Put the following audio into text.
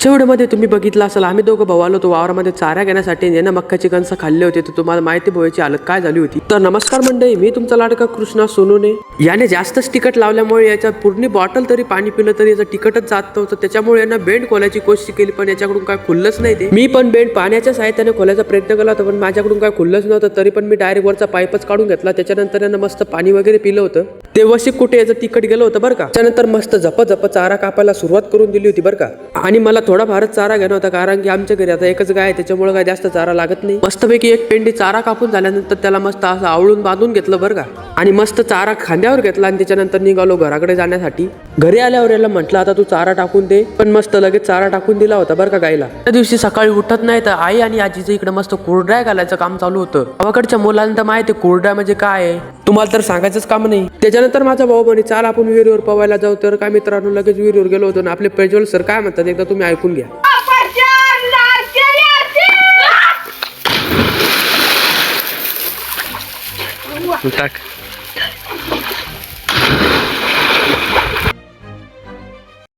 शेवटमध्ये तुम्ही बघितलं असेल आम्ही दोघं भाऊ आलो होतो वावरामध्ये चारा घेण्यासाठी यानं मक्काची कणसं खाल्ले होते तर तुम्हाला माहिती भावाची हालत काय झाली होती. तर नमस्कार मंडळी, मी तुमचा लाडका कृष्णा सोनूने. याने जास्तच तिखट लावल्यामुळे याच्या पूर्ण बॉटल तरी पाणी पिलं तरी याचं तिखटच जात नव्हतं. त्याच्यामुळे यांना बेंड खोलायची कोशिश केली पण याच्याकडून काय खुललंच नाही. ते मी पण बेंड पाण्याच्या साहाय्याने खोलायचा प्रयत्न केला होता पण माझ्याकडून काय खुललंच नव्हतं. तरी पण मी डायरेक्ट वरचा पाईपच काढून घेतला. त्याच्यानंतर यांना मस्त पाणी वगैरे पिलं होतं. ते वशिक कुठे याचं तिखट गेलं होतं बरं का. त्यानंतर मस्त झप चारा कापायला सुरुवात करून दिली होती बरं का. आणि मला थोडा फारच चारा घेणं होता कारण की आमच्या घरी आता एकच गाय आहे त्याच्यामुळे काय जास्त चारा लागत नाही. मस्तपैकी एक पेंडी चारा कापून झाल्यानंतर त्याला मस्त असं आवळून बांधून घेतलं बरं का. आणि मस्त चारा खांद्यावर घेतला आणि त्याच्यानंतर निघालो घराकडे जाण्यासाठी. घरी आल्यावर याला म्हटलं आता तू चारा टाकून दे पण मस्त लगेच चारा टाकून दिला होता बरं का गायला. त्या दिवशी सकाळी उठत नाही तर आई आणि आजीचं इकडे मस्त कोरड्या घालायचं काम चालू होतं. गावाकडच्या मुलांना तर माहिती कोरड्या म्हणजे काय आहे तुम्हाला तर सांगायचंच काम नाही. त्याच्यानंतर माझा भाऊ म्हणे चाल आपण विहिरीवर पवायला जाऊ. तर काय मित्रांनो लगेच विहिरीवर गेलो होतो ना. आपले प्रज्वल सर काय म्हणतात एकदा तुम्ही ऐकून घ्या. टाक